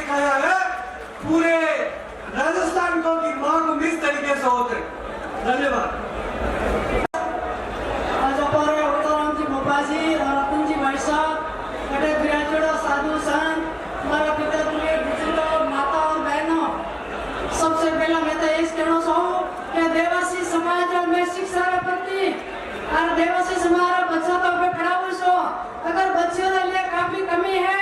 दिखाया है, पूरे राजस्थान को की मांग इस तरीके से होते। धन्यवाद। आज हमारे उदाराम जी मोबाजी और रतन जी भाई साहब, बड़े ग्रेजुएट साधु संत, हमारा पिता तुल्य बुजुर्ग, माता और बहनों, सबसे पहला मैं तो इस कहना चाहूँ कि देवासी समाज में शिक्षा के प्रति और देवासी समाज बच्चों तो पे खड़ा हुई सो, अगर बच्चों के लिए काफी कमी है,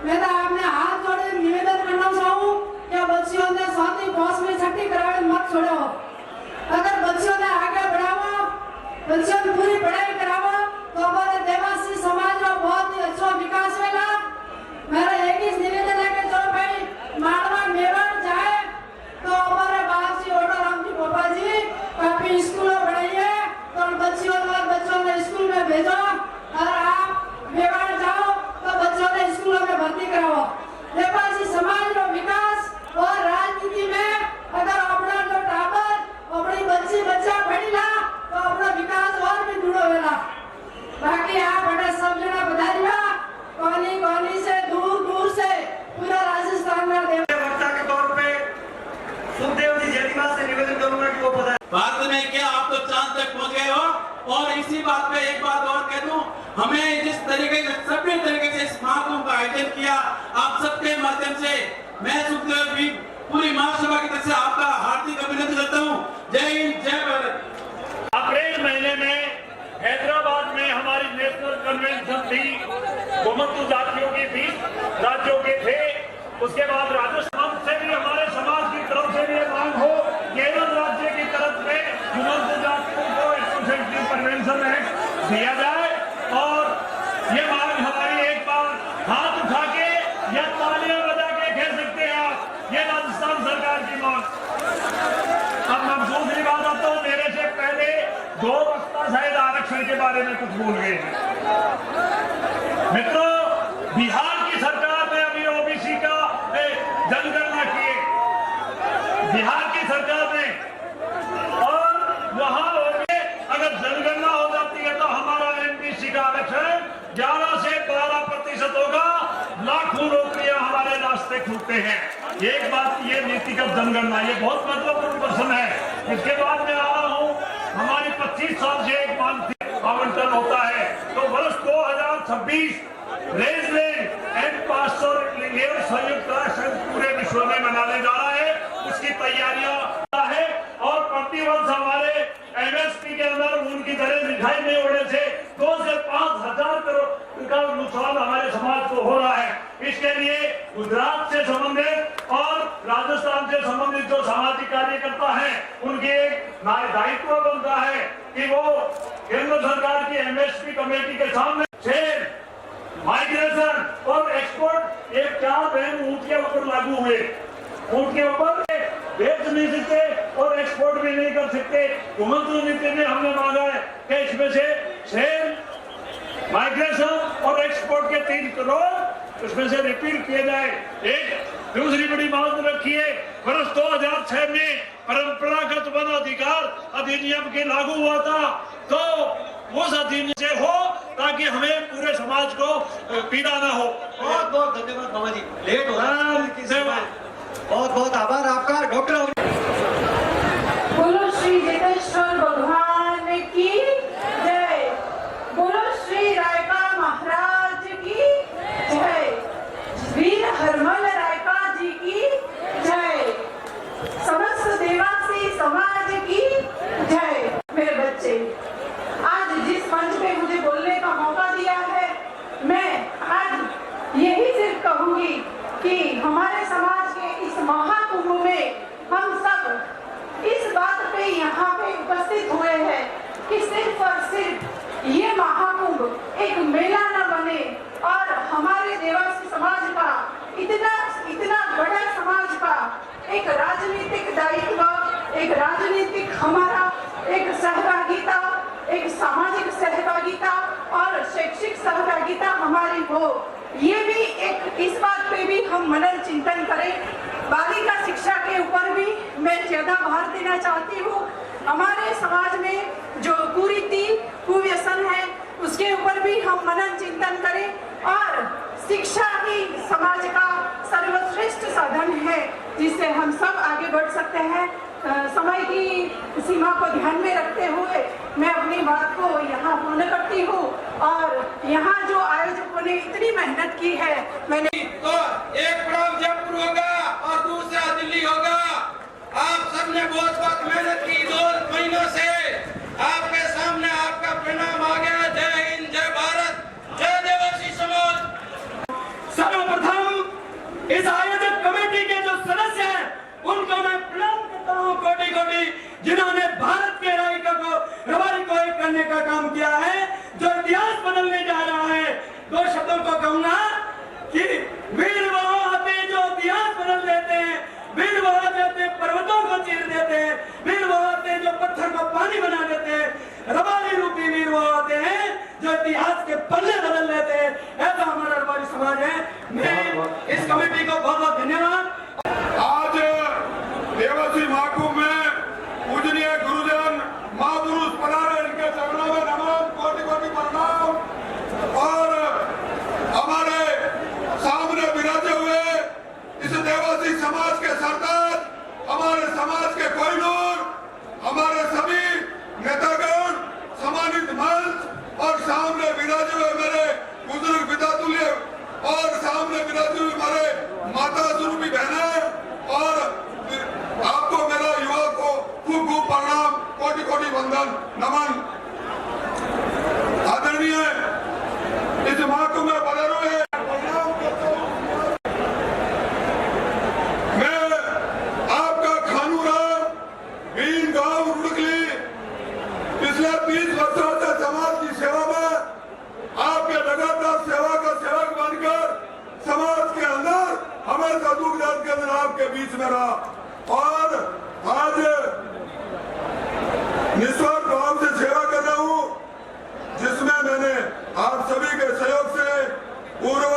मैं तो आपने हाथ जोड़े निवेदन करना चाहूँ कि बच्चों ने 7वीं 5वीं 6वीं करावे मत छोड़ो। अगर बच्चों ने आगे बढ़ाओ, बच्चों की पूरी पढ़ाई कराओ तो हमारे देवासी समाज का बहुत ही अच्छा विकास होगा। मेरा एक ही निवेदन है कि जो भाई मारवाड़ मेवाड़ जाए तो हमारे बाप जी ओडाराम जी गोपा जी काफी स्कूलों बढ़ाइए तो बच्चों ने स्कूल में भेजो, और आप मेवाड़ जाओ तो बच्चों ने स्कूलों में भर्ती कराओ। देवासी समाज का विकास और राजनीति में अगर अपना जो टाबर अपनी बच्ची बच्चा पढ़ी ला तो अपना विकास और भी दूर होगा। बाकी आप बड़े सब जना बधाइया, कोनी से दूर से पूरा राजस्थान में वक्ता के तौर पे सुखदेव जी जयदीमा से निवेदन करूंगा कि वो बधाई। भारत में क्या आप तो चांद तक पहुंच गए हो। और इसी बात पे एक बात और कह दूं, हमें जिस तरीके से सभ्य तरीके से समागम का आयोजन किया आप सबके माध्यम से, मैं सुखदेव भी पूरी महासभा की तरफ से आपका हार्दिक अभिनंदन करता हूं। जय हिंद, जय भारत। अप्रैल महीने में हैदराबाद में हमारी नेशनल कन्वेंशन थी, गोमंतु जातियों की थी, राज्यों के थे। उसके बाद राजस्थान से भी हमारे समाज की तरफ से भी मांग हो, केरल राज्य की तरफ से गोमंतु जातियों को एसोसिएशन कन्वेंशन एक्ट दिया जाए। और ये मांग हमारी एक बार हाथ उठा के या तालियां बजा के कह सकते हैं आप, ये राजस्थान सरकार की मांग। अब मैं दूसरी बात आता हूँ, मेरे से पहले 2 वक्ता शायद आरक्षण के बारे में कुछ बोल गए हैं। मित्रों, बिहार की सरकार ने अभी ओबीसी का जनगणना की, बिहार की सरकार ने, और वहां अगर जनगणना हो जाती है तो हमारा एमपीसी का आरक्षण 11 से 12% होगा। लाखों नौकरियां हमारे रास्ते खुलते हैं। एक बात, ये नीतिगत जनगणना ये बहुत महत्वपूर्ण प्रश्न है। इसके बाद मैं आ रहा हूँ, हमारी 25 साल से एक मांग थी, आवंटन होता है तो वर्ष 2026 रेजिडेंट एंड पास्टर संयुक्त राष्ट्र पूरे विश्व में मनाने जा रहा है, उसकी तैयारियां है। और प्रतिवर्ष हमारे एमएसपी के अंदर उनकी दरें दिखाई नहीं होने से 2 से 5 हजार करोड़ का नुकसान हमारे समाज को हो रहा है। इसके लिए गुजरात से संबंधित और राजस्थान से संबंधित जो सामाजिक कार्यकर्ता हैं, उनके एक दायित्व बनता है कि वो केंद्र सरकार की एमएसपी कमेटी के सामने शेर, माइग्रेशन और एक्सपोर्ट, ये 4 पहलू ऊंट के ऊपर लागू हुए। ऊंट के ऊपर बेच नहीं सकते और एक्सपोर्ट भी नहीं कर सकते। गोमंतु नीति में हमने मांगा है कि इसमें से सेल, माइग्रेशन और एक्सपोर्ट के 3 करोड़ उसमें से रिपील किए जाए। एक दूसरी बड़ी मांग रखी है, वर्ष 2006 में परंपरागत वन अधिकार अधिनियम के लागू हुआ था, तो उस अधिनियम से हो ताकि हमें पूरे समाज को पीड़ा ना हो। बहुत बहुत धन्यवाद बाबा जी, लेट हो रहा है। बहुत बहुत आभार आपका। डॉक्टर बोलो श्री जगदीश्वर भगवान की जय, बोलो श्री रायका महाराज की जय, वीर हरमल रायका जी की जय, समस्त देवासी समाज की जय। मेरे बच्चे, आज जिस मंच पे मुझे बोलने का मौका दिया है, मैं आज यही सिर्फ कहूंगी कि हमारे समाज के इस महाकुंभ में हम सब इस बात पे यहाँ पे उपस्थित हुए हैं कि सिर्फ और सिर्फ ये महाकुंभ एक मेला न बने और हमारे देवासी समाज का इतना बड़ा समाज का एक राजनीतिक दायित्व, एक राजनीतिक हमारा एक सहभागिता, एक सामाजिक सहभागिता और शैक्षिक सहभागिता हमारी हो। ये भी एक इस बात पे भी हम मनन चिंतन करें। बालिका शिक्षा के ऊपर भी मैं ज्यादा भार देना चाहती हूँ। हमारे समाज में जो कुरीति कुव्यसन है उसके ऊपर भी हम मनन चिंतन करें और शिक्षा ही समाज का सर्वश्रेष्ठ है जिससे हम सब आगे बढ़ सकते हैं। समय की सीमा को ध्यान में रखते हुए मैं अपनी बात को यहाँ पूर्ण करती हूँ और यहाँ जो आयोजकों ने इतनी मेहनत की है, मैंने तो एक पड़ाव जयपुर होगा और दूसरा दिल्ली होगा। आप सबने बहुत मेहनत की 2 महीनों से, आपके सामने आपका परिणाम आ गया। जय हिंद, जय भारत, जय देवासी समाज। सर्वप्रथम इस आयोजक कमेटी के जो सदस्य हैं उनको मैं प्रणाम करता हूँ कोटि कोटि, जिन्होंने भारत के रवाई को एक करने का काम किया है, जो इतिहास बदलने जा रहा है। 2 शब्दों को कहूंगा कि वीर वो आते जो इतिहास बदल देते हैं, वीर वो आते पर्वतों को चीर देते हैं, वीर वो आते जो पत्थर को पानी बना देते हैं, रवाली रूपी वीर वो आते हैं जो इतिहास के पन्ने बदल देते हैं। ऐसा हमारा रवाली समाज है। मैं इस कमेटी को बहुत बहुत धन्यवाद। आज देवासी महाकुंभ में पूजनीय गुरुजन महापुरुष पधारे, इनके चरणों में नमन, कोटि कोटि प्रणाम। और हमारे सामने विराजे हुए इस देवासी समाज के सरदार, हमारे समाज के कोहिनूर, हमारे सभी नेतागण, सम्मानित मंच और सामने विराजे हुए मेरे बुजुर्ग पितातुल्य और सामने विराजे हुए हमारे माता स्वरूपी बहनें, और आपको मेरा युवा को खूब खूब प्रणाम, कोटि कोटि वंदन, नमन। आदरणीय इस महाकुंभ में पधारे हुए मैं आपका खानूराम भीम गांव रुड़कली पिछले 20 वर्षों से समाज की सेवा में आपके लगातार सेवा का सेवक बनकर समाज के अंदर हमेशा दुख दर्द के अंदर आपके बीच में रहा, और आज निस्वार्थ भाव से सेवा कर रहा हूँ, जिसमें मैंने आप सभी के सहयोग से पूर्व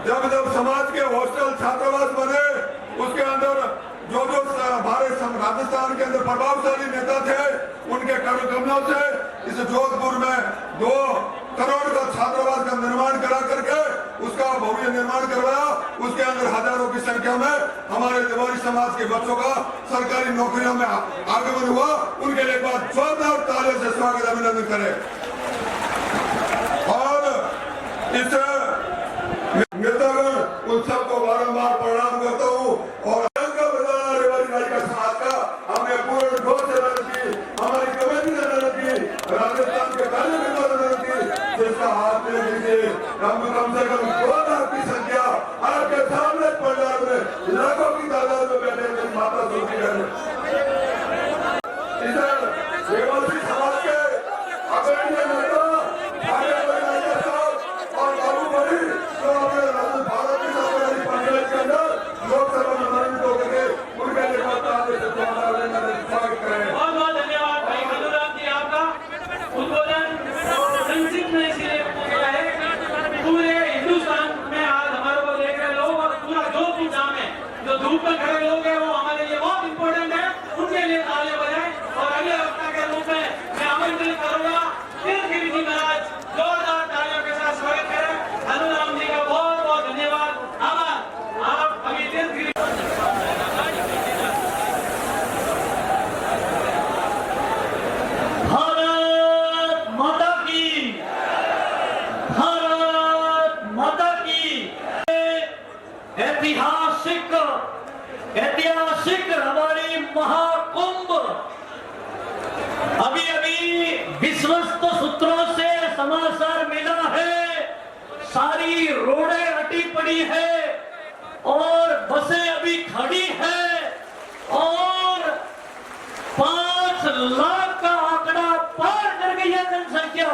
जब समाज के हॉस्टल छात्रावास बने, उसके अंदर जो हमारे राजस्थान के अंदर प्रभावशाली नेता थे, उनके कार्यक्रमों से इस जोधपुर में 2 करोड़ का छात्रावास का निर्माण करा करके उसका भव्य निर्माण करवाया। उसके अंदर हजारों की संख्या में हमारे देवारी समाज के बच्चों का सरकारी नौकरियों में आगमन हुआ। उनके लिए एक बार जोरदार तालियों से स्वागत अभिनंदन करें। और इस नेतागण उन सबको बारंबार प्रणाम करता हूँ। और समाज का हमने पूर्ण ढोल से मदद की, हमारी कमेटी ने मदद की, राजस्थान के कार्यकर्ता ने मदद की, जिसका हाथ में लीजिए। हम कम से कम 2 लाख की संख्या आपके सामने पंडाल में लाखों की तादाद में बैठे माता सूची करने देवासी समाज के अग्रणी नेता आगे बढ़ने और बाबू बड़ी जो अपने भारत की सरकारी पंचायत के अंदर लोकसभा में मनोनीत होकर के उनके लिए स्वागत करें। बहुत बहुत धन्यवाद भाई खंडूराम जी, आपका उद्बोधन संक्षिप्त में इसलिए किया है। पूरे हिंदुस्तान में आज हमारे को देख रहे लोग और पूरा जोधपुर जाम है, जो धूप में खड़े लोग हैं, वो हमारे लिए बहुत इंपॉर्टेंट है, उनके लिए तालियां बजाएं। और अगले वक्ता के रूप में मैं आमंत्रित करूंगा तीर्थगिरी जी महाराज, जोरदार तालियों के साथ स्वागत करें। खंडूराम जी का बहुत बहुत धन्यवाद, आभार। आप अभी तीर्थगिरी ऐतिहासिक हमारी महाकुंभ अभी अभी विश्वस्त सूत्रों से समाचार मिला है, सारी रोडें अटी पड़ी है और बसें अभी खड़ी है और 5 लाख का आंकड़ा पार कर गई है जनसंख्या।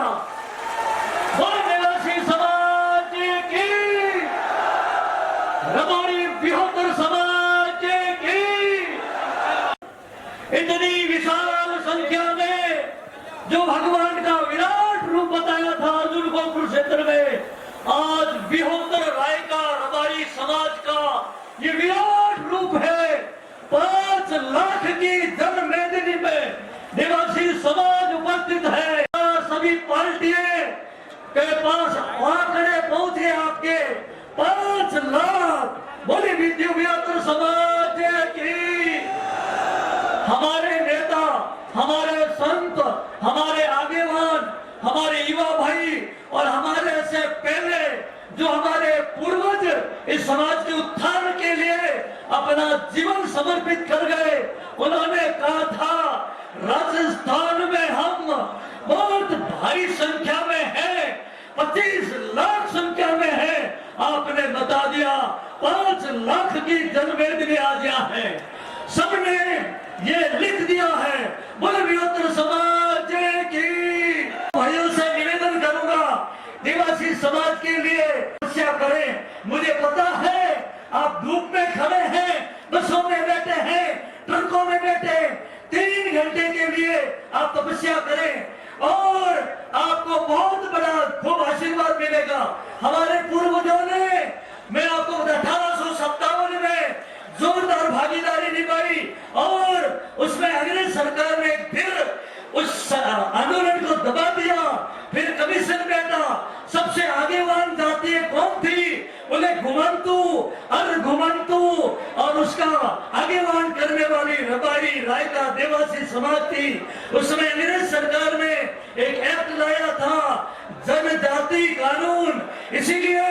देवासी समाज की, हमारी बिहोतर समाज की इतनी विशाल संख्या में जो भगवान का विराट रूप बताया था अर्जुन को कुरुक्षेत्र में, आज बिहोतर राय का हमारी समाज का ये विराट रूप है। 5 लाख की जन मेदिनी में देवासी समाज उपस्थित है। सभी पार्टियों के पास आंकड़े पहुंचे आपके 5 लाख बोली विद्युत समाज की। हमारे नेता, हमारे संत, हमारे आगेवान, हमारे युवा भाई और हमारे से पहले जो हमारे पूर्वज इस समाज के उत्थान के लिए अपना जीवन समर्पित कर गए, उन्होंने कहा था राजस्थान में हम बहुत भारी संख्या में हैं, 25 लाख संख्या में है। आपने बता दिया 5 लाख की जनवेदनी आज यहाँ है। सबने ये लिख दिया है। बोले विहोत्र समाज की। भाइयों से निवेदन करूंगा, आदिवासी समाज के लिए तपस्या करें। मुझे पता है आप धूप में खड़े हैं, बसों में बैठे हैं, ट्रकों में बैठे, 3 घंटे के लिए आप तपस्या करें और आपको बहुत बड़ा खूब आशीर्वाद मिलेगा। हमारे पूर्वजों ने, मैं आपको 1857 में जोरदार भागीदारी निभाई और उसमें अंग्रेज सरकार ने फिर उस आंदोलन को दबा दिया। फिर कमीशन बैठा। सबसे आगेवान जाति कौन थी? उन्हें घुमंतु, अर्घुमंतु और उसका आगेवान करने वाली रबारी रायका देवासी समाज थी। उसमें अंग्रेज सरकार ने एक एक्ट लाया था, जनजाति कानून। इसीलिए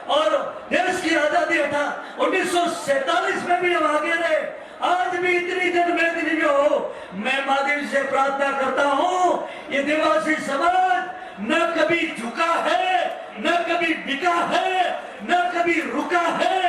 और देश की आजादी 1947 में भी हम आगे रहे। आज भी इतनी जनवेदनी में हो। मैं महादेव से प्रार्थना करता हूँ, ये देवासी समाज न कभी झुका है, न कभी बिका है, न कभी रुका है।